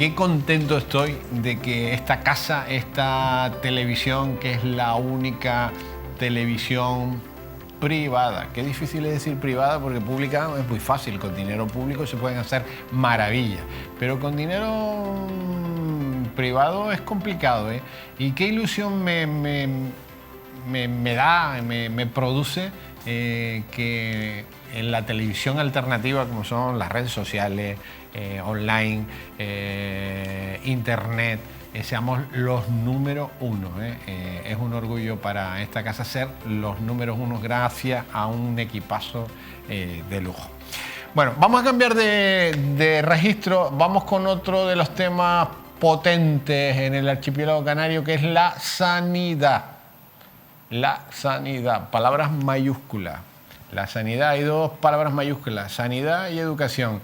qué contento estoy de que esta casa, esta televisión, que es la única televisión privada, qué difícil es decir privada porque pública es muy fácil, con dinero público se pueden hacer maravillas, pero con dinero privado es complicado, ¿eh? Y qué ilusión me produce que en la televisión alternativa, como son las redes sociales, online, internet, seamos los número uno. Es un orgullo para esta casa ser los números uno gracias a un equipazo de lujo. Bueno, vamos a cambiar de registro, vamos con otro de los temas potentes en el archipiélago canario, que es la sanidad. La sanidad, palabras mayúsculas. La sanidad, hay dos palabras mayúsculas, sanidad y educación.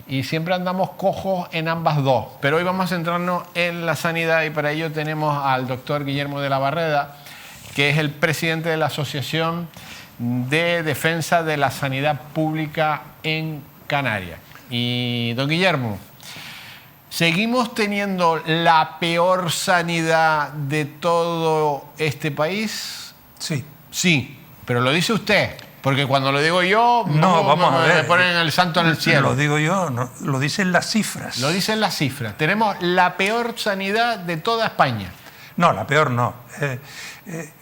Y siempre andamos cojos en ambas dos, pero hoy vamos a centrarnos en la sanidad y para ello tenemos al doctor Guillermo de la Barreda, que es el presidente de la Asociación de Defensa de la Sanidad Pública en Canarias. Y don Guillermo, ¿seguimos teniendo la peor sanidad de todo este país? Sí. Sí, pero lo dice usted, porque cuando lo digo yo, no, vamos a ver, me ponen el santo en el cielo. Lo digo yo, no, lo dicen las cifras. Lo dicen las cifras. Tenemos la peor sanidad de toda España. No, la peor no.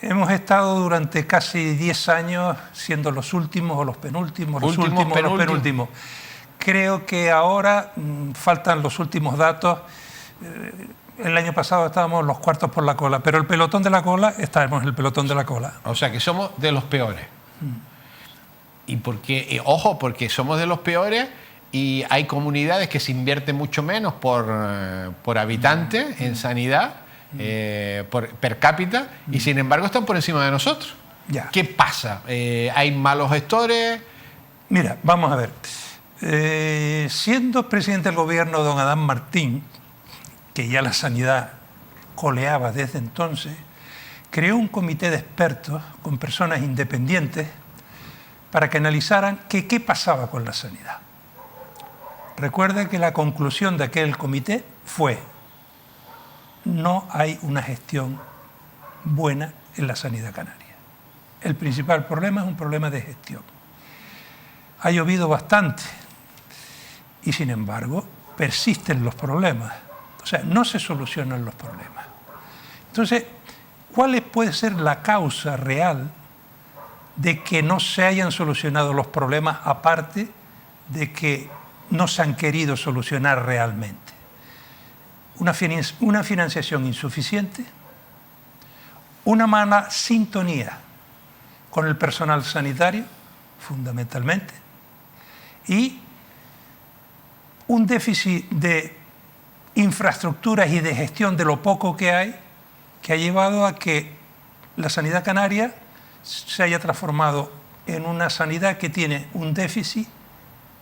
Hemos estado durante casi 10 años siendo los últimos o los penúltimos, los últimos o los penúltimos. Creo que ahora faltan los últimos datos. El año pasado estábamos los cuartos por la cola, pero el pelotón de la cola, estábamos en el pelotón de la cola. O sea que somos de los peores. Y porque, ojo, porque somos de los peores y hay comunidades que se invierte mucho menos por habitante en sanidad, per cápita, y sin embargo están por encima de nosotros. Ya. ¿Qué pasa? ¿Hay malos gestores? Mira, vamos a ver. Siendo presidente del gobierno don Adán Martín, que ya la sanidad coleaba desde entonces, creó un comité de expertos con personas independientes para que analizaran qué pasaba con la sanidad. Recuerda que la conclusión de aquel comité fue: no hay una gestión buena en la sanidad canaria. El principal problema es un problema de gestión. Ha llovido bastante y, sin embargo, persisten los problemas. O sea, no se solucionan los problemas. Entonces, ¿cuál puede ser la causa real de que no se hayan solucionado los problemas, aparte de que no se han querido solucionar realmente? Una financiación insuficiente, una mala sintonía con el personal sanitario, fundamentalmente, y un déficit de infraestructuras y de gestión de lo poco que hay, que ha llevado a que la sanidad canaria se haya transformado en una sanidad que tiene un déficit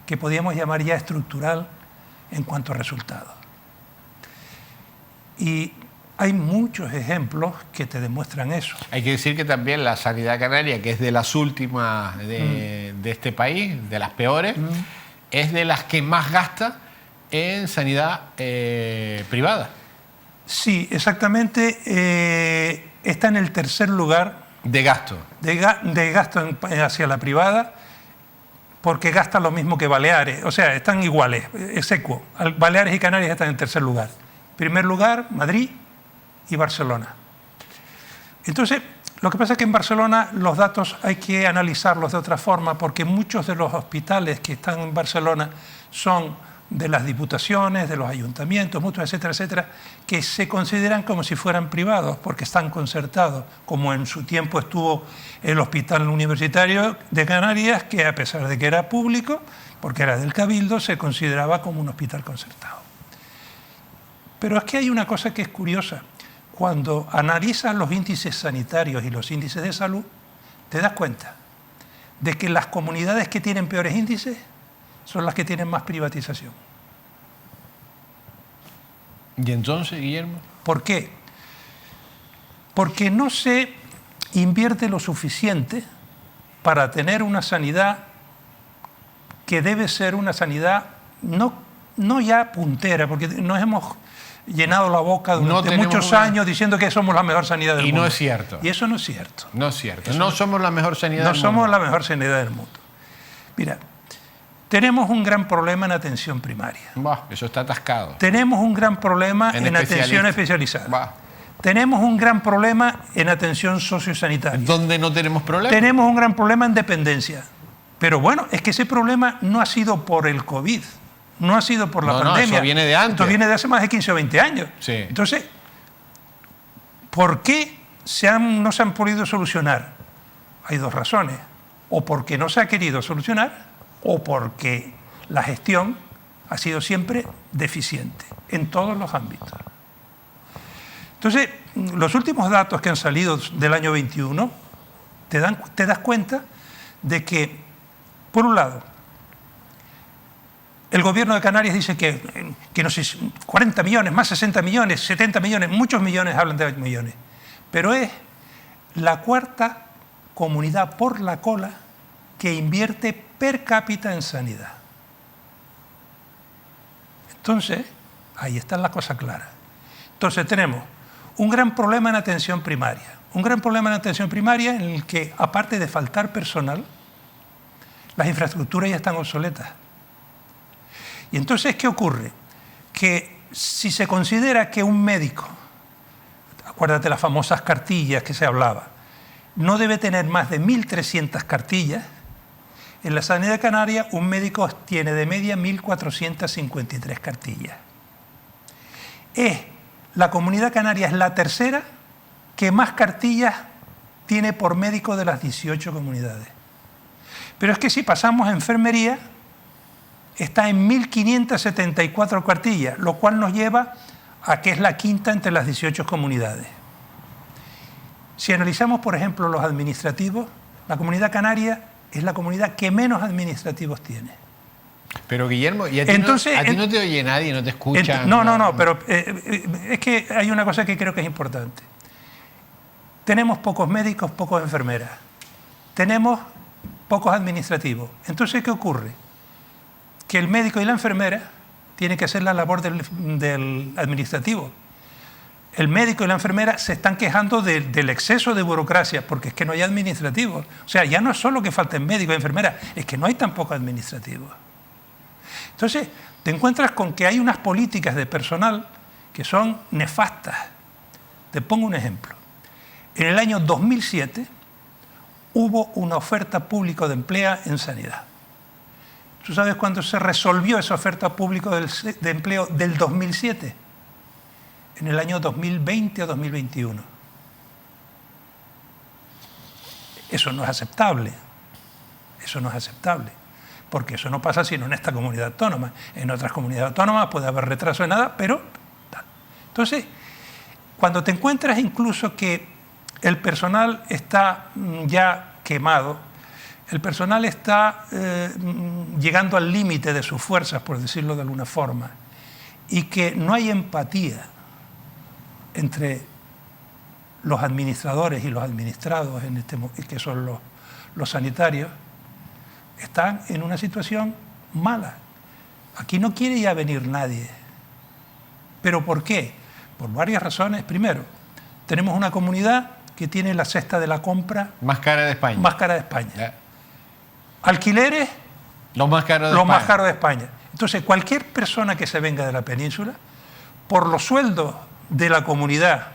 que podríamos llamar ya estructural en cuanto a resultados. Y hay muchos ejemplos que te demuestran eso. Hay que decir que también la sanidad canaria, que es de las últimas de este país, de las peores, es de las que más gasta en sanidad privada. Sí, exactamente. Está en el tercer lugar de gasto. De gasto hacia la privada, porque gasta lo mismo que Baleares. O sea, están iguales, es equo. Baleares y Canarias están en tercer lugar. Primer lugar, Madrid y Barcelona. Entonces, lo que pasa es que en Barcelona los datos hay que analizarlos de otra forma, porque muchos de los hospitales que están en Barcelona son de las diputaciones, de los ayuntamientos, mutuos, etcétera, etcétera, que se consideran como si fueran privados, porque están concertados, como en su tiempo estuvo el Hospital Universitario de Canarias, que a pesar de que era público, porque era del Cabildo, se consideraba como un hospital concertado. Pero es que hay una cosa que es curiosa. Cuando analizas los índices sanitarios y los índices de salud, te das cuenta de que las comunidades que tienen peores índices son las que tienen más privatización. ¿Y entonces, Guillermo? ¿Por qué? Porque no se invierte lo suficiente para tener una sanidad que debe ser una sanidad no no ya puntera, porque nos hemos llenado la boca durante No muchos años diciendo que somos la mejor sanidad del mundo. Y no es cierto. Y eso no es cierto. No es cierto. No somos la mejor sanidad del mundo. No somos la mejor sanidad del mundo. Mira, tenemos un gran problema en atención primaria. Eso está atascado. Tenemos un gran problema en atención especializada. Tenemos un gran problema en atención sociosanitaria. ¿Dónde no tenemos problema? Tenemos un gran problema en dependencia. Pero bueno, es que ese problema no ha sido por el COVID, no ha sido por la pandemia. Eso viene de antes. Esto viene de hace más de 15 o 20 años. Sí. Entonces, ¿por qué no se han podido solucionar? Hay dos razones. O porque no se ha querido solucionar, o porque la gestión ha sido siempre deficiente en todos los ámbitos. Entonces, los últimos datos que han salido del año 21 te das cuenta de que, por un lado, el gobierno de Canarias dice que no sé, 40 millones, más 60 millones, 70 millones, muchos millones, hablan de millones, pero es la cuarta comunidad por la cola que invierte per cápita en sanidad. Entonces, ahí está la cosa clara. Entonces tenemos un gran problema en atención primaria. Un gran problema en atención primaria en el que, aparte de faltar personal, las infraestructuras ya están obsoletas. Y entonces, ¿qué ocurre? Que si se considera que un médico, acuérdate las famosas cartillas que se hablaba, no debe tener más de 1.300 cartillas, en la sanidad canaria un médico tiene de media 1.453 cartillas. La comunidad canaria es la tercera que más cartillas tiene por médico de las 18 comunidades. Pero es que si pasamos a enfermería, está en 1.574 cartillas, lo cual nos lleva a que es la quinta entre las 18 comunidades. Si analizamos, por ejemplo, los administrativos, la comunidad canaria es la comunidad que menos administrativos tiene. Pero Guillermo, ¿y a ti no te oye nadie, no te escucha? No, pero es que hay una cosa que creo que es importante. Tenemos pocos médicos, pocos enfermeras. Tenemos pocos administrativos. Entonces, ¿qué ocurre? Que el médico y la enfermera tienen que hacer la labor del administrativo. El médico y la enfermera se están quejando del exceso de burocracia, porque es que no hay administrativos. O sea, ya no es solo que falten médicos y enfermeras, es que no hay tampoco administrativos. Entonces, te encuentras con que hay unas políticas de personal que son nefastas. Te pongo un ejemplo. En el año 2007 hubo una oferta pública de empleo en sanidad. ¿Tú sabes cuándo se resolvió esa oferta pública de empleo del 2007? En el año 2020 o 2021. Eso no es aceptable. Eso no es aceptable. Porque eso no pasa sino en esta comunidad autónoma. En otras comunidades autónomas puede haber retraso de nada, pero tal. Entonces, cuando te encuentras incluso que el personal está ya quemado, el personal está llegando al límite de sus fuerzas, por decirlo de alguna forma, y que no hay empatía entre los administradores y los administrados, que son los sanitarios, están en una situación mala. Aquí no quiere ya venir nadie. ¿Pero por qué? Por varias razones. Primero, tenemos una comunidad que tiene la cesta de la compra más cara de España. Más cara de España. Alquileres, los más caros de España. Entonces, cualquier persona que se venga de la península, por los sueldos de la comunidad,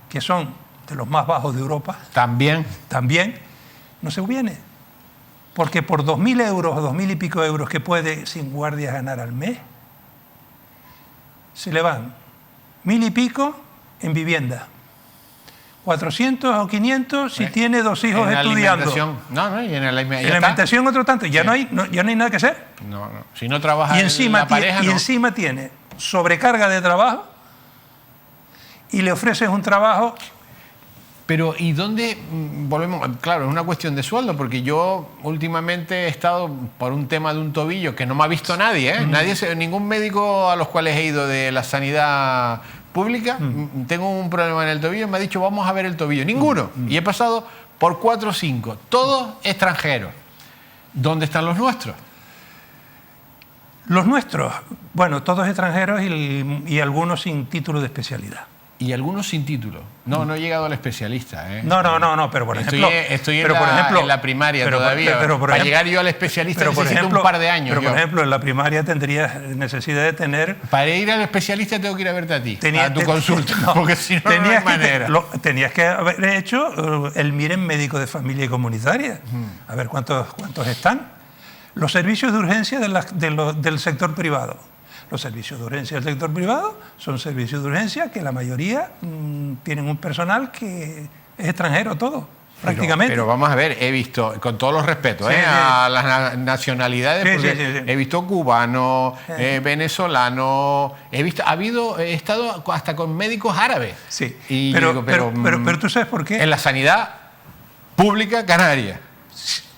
que son de los más bajos de Europa, también no se viene. Porque por 2.000 euros o 2.000 y pico euros que puede sin guardias ganar al mes, se le van 1.000 y pico en vivienda, 400 o 500 si tiene 2 hijos estudiando. Y en la alimentación otro tanto. Ya no hay nada que hacer. No. Si no trabaja la pareja, y encima tiene sobrecarga de trabajo y le ofreces un trabajo. Pero ¿y dónde volvemos? Claro, es una cuestión de sueldo, porque yo últimamente he estado por un tema de un tobillo que no me ha visto nadie, ¿eh? Ningún médico a los cuales he ido de la sanidad pública, tengo un problema en el tobillo, me ha dicho vamos a ver el tobillo. Ninguno. Y he pasado por 4 o 5, todos extranjeros. ¿Dónde están los nuestros? Los nuestros, bueno, todos extranjeros y algunos sin título de especialidad. Y algunos sin título. No he llegado al especialista. No, pero por ejemplo... Estoy en la primaria todavía. Para llegar yo al especialista necesito un par de años. Pero, por ejemplo, en la primaria tendrías necesidad de tener... Para ir al especialista tengo que ir a verte a ti, a tu consulta, porque si no, no hay manera. Tenías que haber hecho el MIREM médico de familia y comunitaria. A ver cuántos están. Los servicios de urgencia del sector privado. Los servicios de urgencia del sector privado son servicios de urgencia que la mayoría tienen un personal que es extranjero todo, prácticamente. Pero vamos a ver, he visto, con todos los respetos a las nacionalidades, he visto cubanos, venezolanos, he estado hasta con médicos árabes. Sí, y pero tú sabes por qué. En la sanidad pública canaria.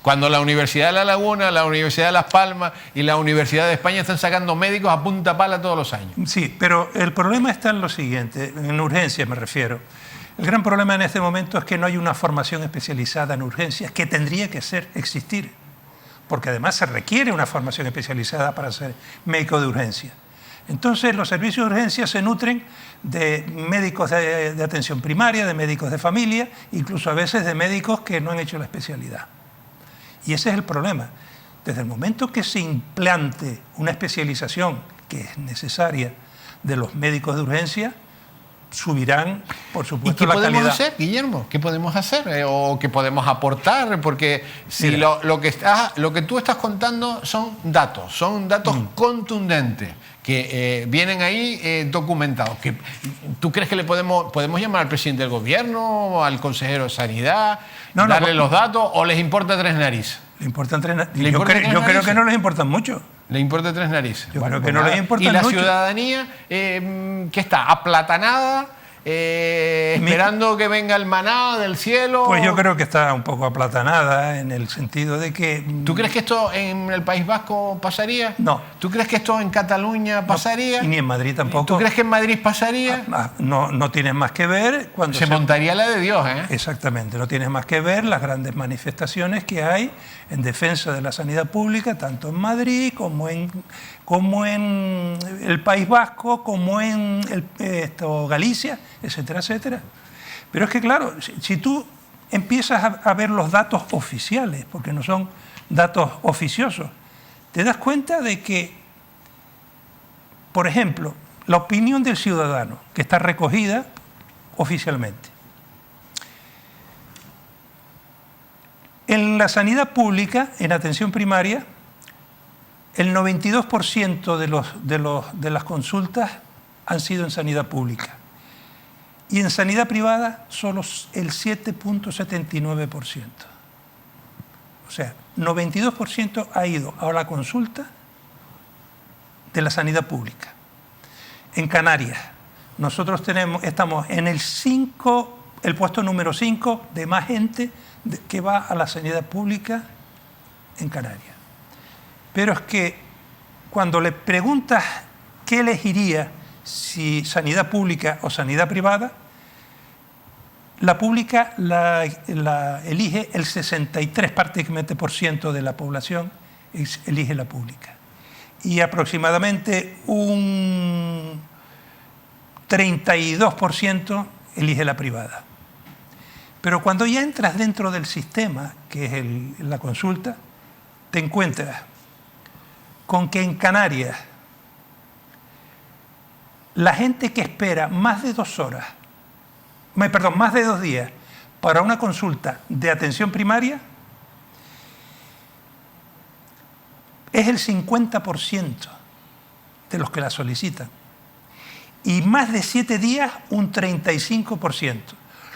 Cuando la Universidad de La Laguna, la Universidad de Las Palmas y la Universidad de España están sacando médicos a punta pala todos los años. Sí, pero el problema está en lo siguiente, en urgencias me refiero. El gran problema en este momento es que no hay una formación especializada en urgencias que tendría que existir, porque además se requiere una formación especializada para ser médico de urgencia. Entonces los servicios de urgencia se nutren de médicos de atención primaria, de médicos de familia, incluso a veces de médicos que no han hecho la especialidad. Y ese es el problema. Desde el momento que se implante una especialización que es necesaria de los médicos de urgencia, subirán, por supuesto, la calidad. ¿Y qué podemos hacer, Guillermo? ¿Qué podemos hacer? ¿O qué podemos aportar? Porque si lo que tú estás contando son datos contundentes que vienen ahí documentados. ¿Tú crees que le podemos llamar al presidente del gobierno, al consejero de Sanidad, darle los datos, o les importa tres narices? Le importan tres narices. Yo creo que no les importan mucho. ¿Le importa tres narices? Yo creo que no les importa mucho. ¿Y la ciudadanía qué está? ¿Aplatanada? ¿Esperando que venga el maná del cielo? Pues yo creo que está un poco aplatanada en el sentido de que... ¿Tú crees que esto en el País Vasco pasaría? No. ¿Tú crees que esto en Cataluña pasaría? No, y ni en Madrid tampoco. ¿Tú crees que en Madrid pasaría? No tienes más que ver cuando se montaría la de Dios, ¿eh? Exactamente, no tienes más que ver las grandes manifestaciones que hay en defensa de la sanidad pública, tanto en Madrid como en el País Vasco, como en Galicia, etcétera, etcétera. Pero es que, claro, si tú empiezas a ver los datos oficiales, porque no son datos oficiosos, te das cuenta de que, por ejemplo, la opinión del ciudadano, que está recogida oficialmente. En la sanidad pública, en atención primaria, el 92% de las consultas han sido en sanidad pública. Y en sanidad privada, solo el 7,79%. O sea, 92% ha ido a la consulta de la sanidad pública. En Canarias, nosotros estamos en el puesto número 5 de más gente que va a la sanidad pública en Canarias. Pero es que cuando le preguntas qué elegiría, si sanidad pública o sanidad privada, la pública la elige el 63% prácticamente de la población, elige la pública. Y aproximadamente un 32% elige la privada. Pero cuando ya entras dentro del sistema, que es la consulta, te encuentras con que en Canarias la gente que espera más de 2 días para una consulta de atención primaria es el 50% de los que la solicitan. Y más de 7 días, un 35%.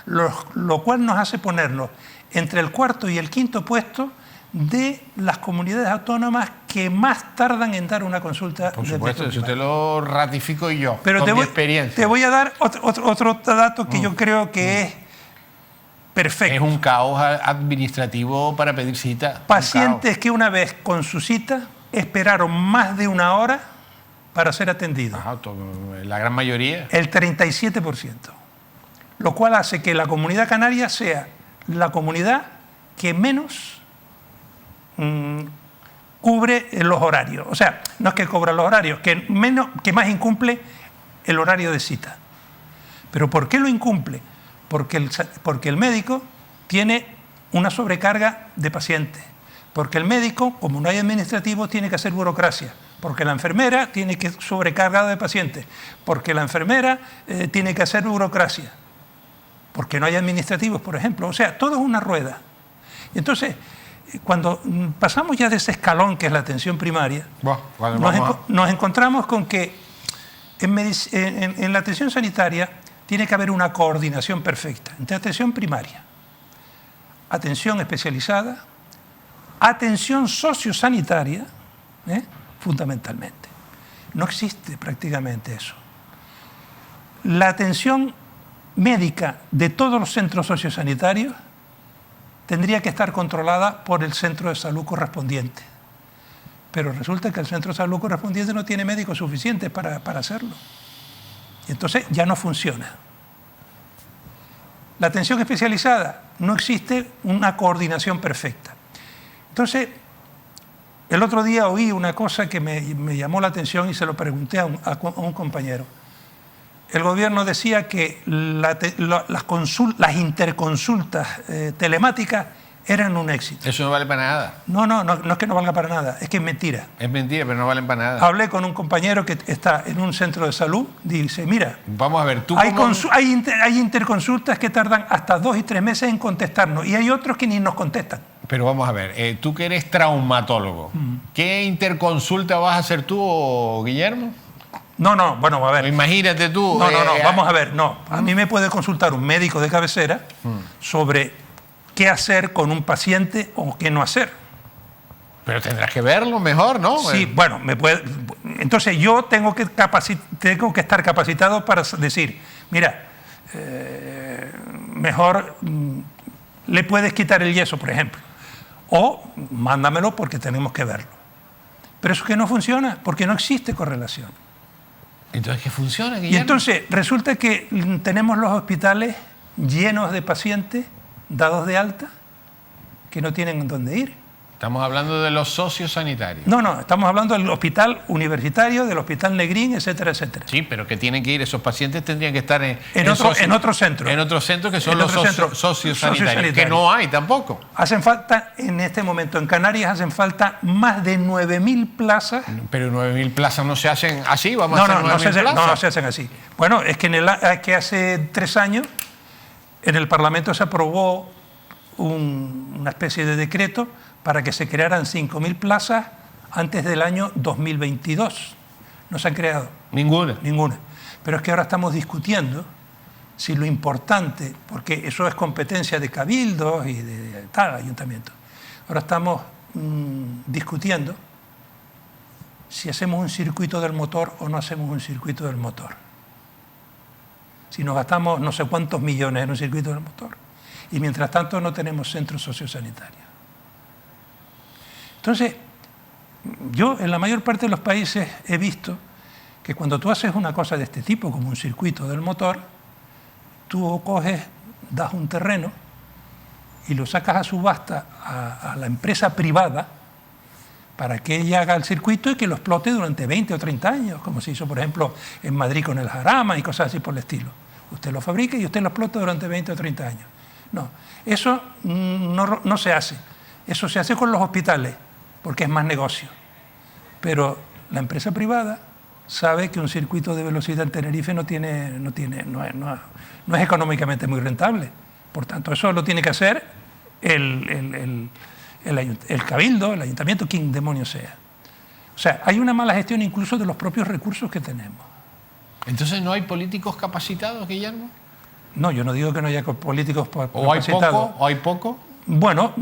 Lo cual nos hace ponernos entre el 4º y el 5º puesto de las comunidades autónomas que más tardan en dar una consulta. Por supuesto, eso te lo ratifico yo, pero con mi experiencia. Te voy a dar otro dato que yo creo que es perfecto. Es un caos administrativo para pedir cita. Pacientes que una vez con su cita esperaron más de 1 hora para ser atendidos. Ajá, la gran mayoría. El 37%. Lo cual hace que la Comunidad Canaria sea la comunidad que menos cubre los horarios. O sea, no es que cobra los horarios, que más incumple el horario de cita. ¿Pero por qué lo incumple? Porque el médico tiene una sobrecarga de pacientes. Porque el médico, como no hay administrativo, tiene que hacer burocracia. Porque la enfermera tiene que sobrecargar de pacientes. Porque la enfermera tiene que hacer burocracia. Porque no hay administrativos, por ejemplo. O sea, todo es una rueda. Y entonces, cuando pasamos ya de ese escalón que es la atención primaria, nos encontramos con que en la atención sanitaria tiene que haber una coordinación perfecta entre atención primaria, atención especializada, atención sociosanitaria, fundamentalmente. No existe prácticamente eso. La atención médica de todos los centros sociosanitarios tendría que estar controlada por el centro de salud correspondiente. Pero resulta que el centro de salud correspondiente no tiene médicos suficientes para hacerlo. Y entonces ya no funciona. La atención especializada, no existe una coordinación perfecta. Entonces, el otro día oí una cosa que me llamó la atención y se lo pregunté a un compañero. El gobierno decía que las interconsultas telemáticas eran un éxito. Eso no vale para nada. No es que no valga para nada, es que es mentira. Es mentira, pero no valen para nada. Hablé con un compañero que está en un centro de salud, dice, mira, vamos a ver, hay interconsultas que tardan hasta 2 y 3 meses en contestarnos y hay otros que ni nos contestan. Pero vamos a ver, tú que eres traumatólogo, ¿qué interconsulta vas a hacer tú, Guillermo? No, bueno, a ver. Imagínate tú. No, vamos a ver, no. A mí me puede consultar un médico de cabecera sobre qué hacer con un paciente o qué no hacer. Pero tendrás que verlo mejor, ¿no? Sí, bueno, entonces yo tengo que estar capacitado para decir, mira, mejor le puedes quitar el yeso, por ejemplo, o mándamelo porque tenemos que verlo. Pero eso que no funciona, porque no existe correlación. Entonces, ¿qué funciona, Guillermo? Y entonces resulta que tenemos los hospitales llenos de pacientes dados de alta que no tienen dónde ir. Estamos hablando de los sociosanitarios. No, estamos hablando del hospital universitario, del hospital Negrín, etcétera, etcétera. Sí, pero que tienen que ir, esos pacientes tendrían que estar en otro centro. En otros centros que son los sociosanitarios, que no hay tampoco. Hacen falta, en este momento, en Canarias hacen falta más de 9.000 plazas. Pero 9.000 plazas no se hacen así, vamos a hacer 9.000 plazas. No se hacen así. Bueno, es que hace 3 años en el Parlamento se aprobó una especie de decreto para que se crearan 5.000 plazas antes del año 2022. No se han creado. Ninguna. Pero es que ahora estamos discutiendo si lo importante, porque eso es competencia de cabildos y de tal ayuntamiento. Ahora estamos discutiendo si hacemos un circuito del motor o no hacemos un circuito del motor. Si nos gastamos no sé cuántos millones en un circuito del motor. Y mientras tanto no tenemos centros sociosanitarios. Entonces, yo en la mayor parte de los países he visto que cuando tú haces una cosa de este tipo, como un circuito del motor, tú das un terreno y lo sacas a subasta a la empresa privada para que ella haga el circuito y que lo explote durante 20 o 30 años, como se hizo, por ejemplo, en Madrid con el Jarama y cosas así por el estilo. Usted lo fabrica y usted lo explota durante 20 o 30 años. No, eso no se hace. Eso se hace con los hospitales, porque es más negocio. Pero la empresa privada sabe que un circuito de velocidad en Tenerife no es económicamente muy rentable. Por tanto, eso lo tiene que hacer el cabildo, el ayuntamiento, quien demonio sea. O sea, hay una mala gestión incluso de los propios recursos que tenemos. Entonces, ¿no hay políticos capacitados, Guillermo? No, yo no digo que no haya políticos capacitados. ¿O hay poco? Bueno,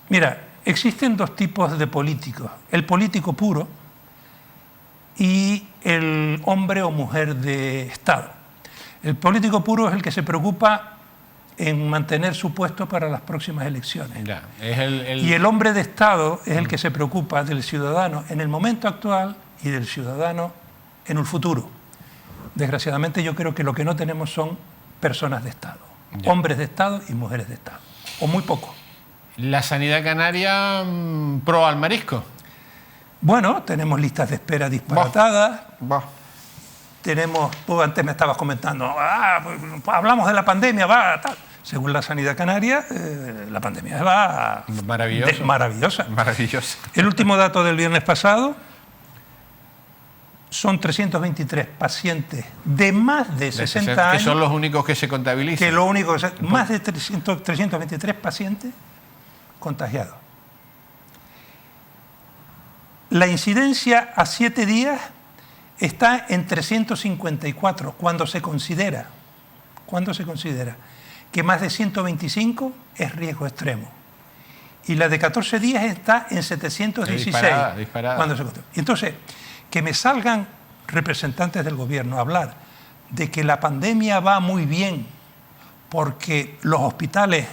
mira, existen 2 tipos de políticos. El político puro y el hombre o mujer de Estado. El político puro es el que se preocupa en mantener su puesto para las próximas elecciones. Ya, Y el hombre de Estado es el que se preocupa del ciudadano en el momento actual y del ciudadano en el futuro. Desgraciadamente yo creo que lo que no tenemos son personas de Estado, hombres de Estado y mujeres de Estado, o muy poco. ¿La sanidad canaria pro al marisco? Bueno, tenemos listas de espera disparatadas. Va. Tenemos, tú antes me estabas comentando, pues hablamos de la pandemia, tal. Según la Sanidad Canaria, la pandemia va maravillosa. Maravillosa. El último dato del viernes pasado son 323 pacientes de más de 60 años. Que son los únicos que se contabilizan. Que lo único más de 323 pacientes contagiados. La incidencia a 7 días está en 354 cuando se considera que más de 125 es riesgo extremo. Y la de 14 días está en 716. Disparada. Entonces, que me salgan representantes del gobierno a hablar de que la pandemia va muy bien porque los hospitales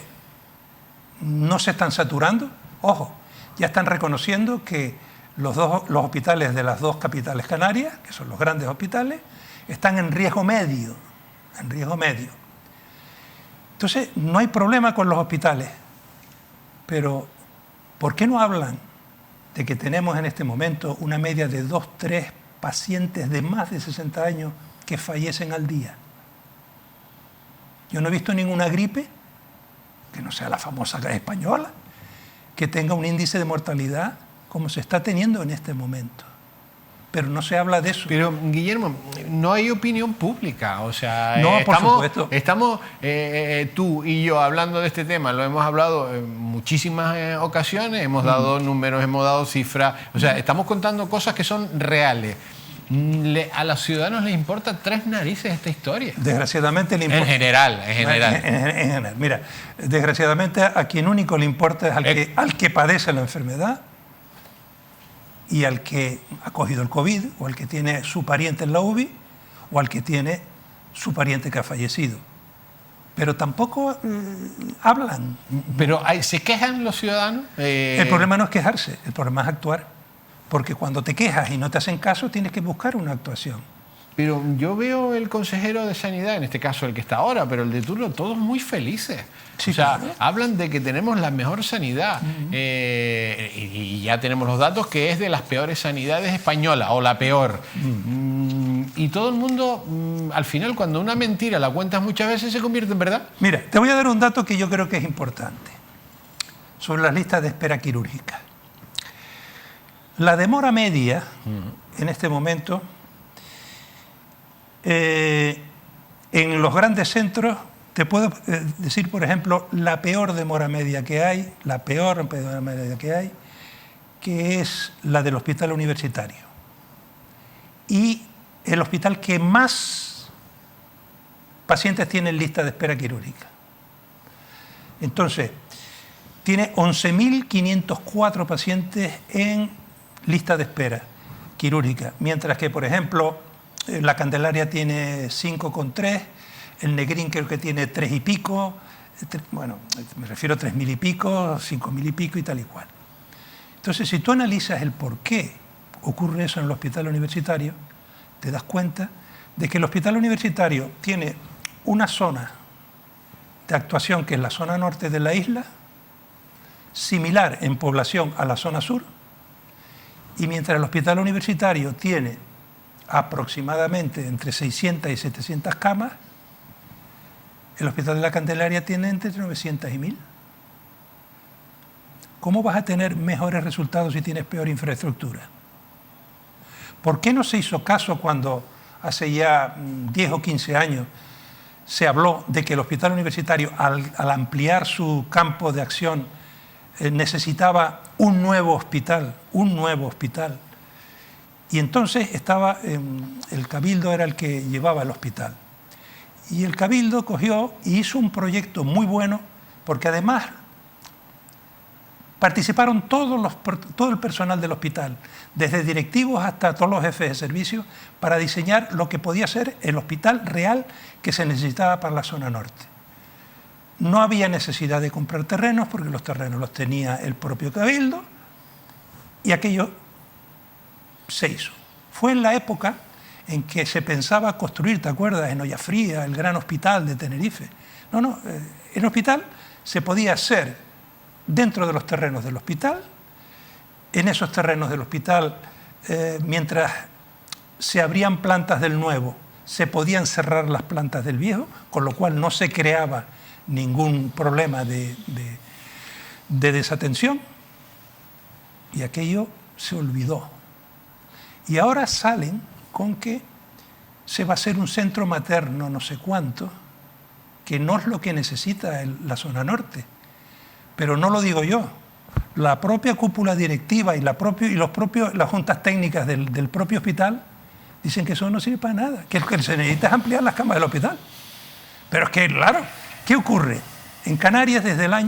no se están saturando. Ojo, ya están reconociendo que los hospitales de las 2 capitales canarias, que son los grandes hospitales, están en riesgo medio. Entonces, no hay problema con los hospitales. Pero, ¿por qué no hablan de que tenemos en este momento una media de 2-3 pacientes de más de 60 años que fallecen al día? Yo no he visto ninguna gripe, que no sea la famosa española, que tenga un índice de mortalidad como se está teniendo en este momento. Pero no se habla de eso. Pero, Guillermo, no hay opinión pública. O sea, no, por supuesto. Estamos tú y yo hablando de este tema, lo hemos hablado en muchísimas ocasiones, hemos dado números, hemos dado cifras. O sea, estamos contando cosas que son reales. ¿A los ciudadanos les importa 3 narices esta historia? Desgraciadamente le importa. En general. Mira, desgraciadamente a quien único le importa es al que padece la enfermedad y al que ha cogido el COVID, o al que tiene su pariente en la UBI, o al que tiene su pariente que ha fallecido. Pero tampoco hablan. ¿Pero se quejan los ciudadanos? El problema no es quejarse, el problema es actuar. Porque cuando te quejas y no te hacen caso, tienes que buscar una actuación. Pero yo veo el consejero de Sanidad, en este caso el que está ahora, pero el de turno, todos muy felices. Sí, o sea, claro. Hablan de que tenemos la mejor sanidad y ya tenemos los datos que es de las peores sanidades españolas o la peor. Y todo el mundo, al final, cuando una mentira la cuentas muchas veces, se convierte en verdad. Mira, te voy a dar un dato que yo creo que es importante sobre las listas de espera quirúrgica. La demora media en este momento en los grandes centros, te puedo decir, por ejemplo, la peor demora media que hay, que es la del hospital universitario. Y el hospital que más pacientes tiene en lista de espera quirúrgica. Entonces, tiene 11.504 pacientes en lista de espera quirúrgica, mientras que, por ejemplo, la Candelaria tiene 5,3, el Negrín creo que tiene 3 y pico, bueno, me refiero a 3.000 y pico, 5.000 y pico y tal y cual. Entonces, si tú analizas el por qué ocurre eso en el hospital universitario, te das cuenta de que el hospital universitario tiene una zona de actuación que es la zona norte de la isla, similar en población a la zona sur, y mientras el hospital universitario tiene aproximadamente entre 600 y 700 camas, el hospital de la Candelaria tiene entre 900 y 1000. ¿Cómo vas a tener mejores resultados si tienes peor infraestructura? ¿Por qué no se hizo caso cuando hace ya 10 o 15 años se habló de que el hospital universitario, al ampliar su campo de acción, necesitaba un nuevo hospital? Y entonces el Cabildo era el que llevaba el hospital. Y el Cabildo cogió y hizo un proyecto muy bueno, porque además participaron todo el personal del hospital, desde directivos hasta todos los jefes de servicio, para diseñar lo que podía ser el hospital real que se necesitaba para la zona norte. No había necesidad de comprar terrenos, porque los terrenos los tenía el propio Cabildo, y aquello se hizo. Fue en la época en que se pensaba construir, ¿te acuerdas?, en Ollafría, el gran hospital de Tenerife. El hospital se podía hacer dentro de los terrenos del hospital, en esos terrenos del hospital, mientras se abrían plantas del nuevo, se podían cerrar las plantas del viejo, con lo cual no se creaba ningún problema de desatención, y aquello se olvidó. Y ahora salen con que se va a hacer un centro materno no sé cuánto, que no es lo que necesita la zona norte. Pero no lo digo yo. La propia cúpula directiva y las juntas técnicas del propio hospital dicen que eso no sirve para nada, que lo que se necesita es ampliar las camas del hospital. Pero es que, claro, ¿qué ocurre? En Canarias,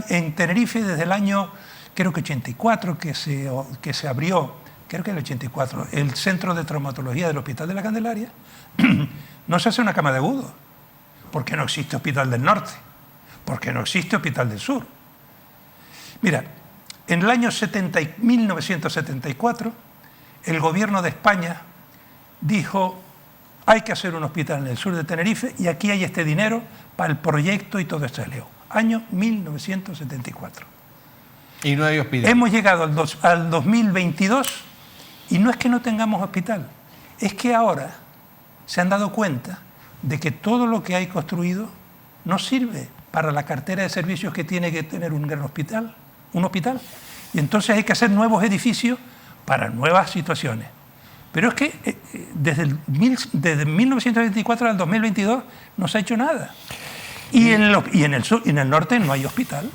en Tenerife, desde el año, creo que 84, que se abrió, creo que el 84, el Centro de Traumatología del Hospital de la Candelaria, no se hace una cama de agudo, porque no existe Hospital del Norte, porque no existe Hospital del Sur. Mira, en el año 1974, el gobierno de España dijo: hay que hacer un hospital en el sur de Tenerife y aquí hay este dinero para el proyecto y todo esto es Leo. Año 1974. Y no hay hospital. Hemos llegado al 2022 y no es que no tengamos hospital, es que ahora se han dado cuenta de que todo lo que hay construido no sirve para la cartera de servicios que tiene que tener un gran hospital, un hospital. Y entonces hay que hacer nuevos edificios para nuevas situaciones. Pero es que desde 1924 al 2022 no se ha hecho nada. Y en el sur y en el norte no hay hospital.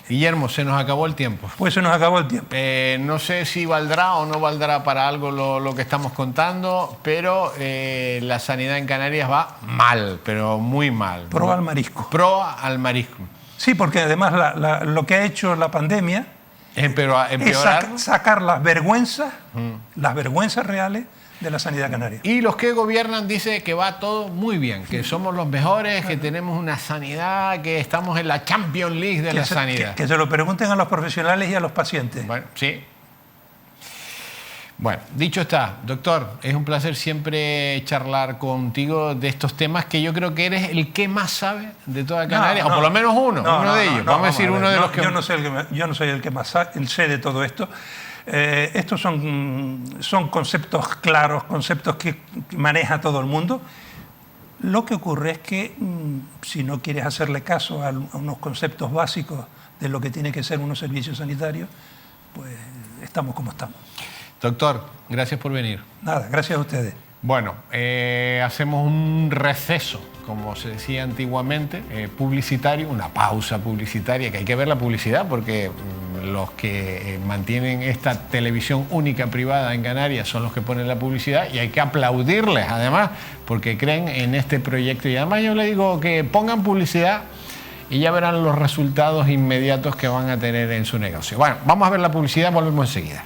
Guillermo, se nos acabó el tiempo. Pues se nos acabó el tiempo. No sé si valdrá o no valdrá para algo lo que estamos contando, pero la sanidad en Canarias va mal, pero muy mal. Proa al marisco. Proa al marisco. Sí, porque además lo que ha hecho la pandemia es sacar las vergüenzas reales de la sanidad canaria. Y los que gobiernan dicen que va todo muy bien, que somos los mejores, que tenemos una sanidad, que estamos en la Champions League de la sanidad. Que se lo pregunten a los profesionales y a los pacientes. Bueno, sí. Bueno, dicho está, doctor, es un placer siempre charlar contigo de estos temas que yo creo que eres el que más sabe de toda Canarias, o por lo menos uno de ellos. Vamos a decir uno de los que... Yo no soy el que más sé de todo esto. Estos son conceptos claros, conceptos que maneja todo el mundo. Lo que ocurre es que si no quieres hacerle caso a unos conceptos básicos de lo que tiene que ser unos servicios sanitarios, pues estamos como estamos. Doctor, gracias por venir. Nada, gracias a ustedes. Bueno, hacemos un receso, como se decía antiguamente, publicitario, una pausa publicitaria, que hay que ver la publicidad porque los que mantienen esta televisión única privada en Canarias son los que ponen la publicidad y hay que aplaudirles además porque creen en este proyecto. Y además yo les digo que pongan publicidad y ya verán los resultados inmediatos que van a tener en su negocio. Bueno, vamos a ver la publicidad, volvemos enseguida.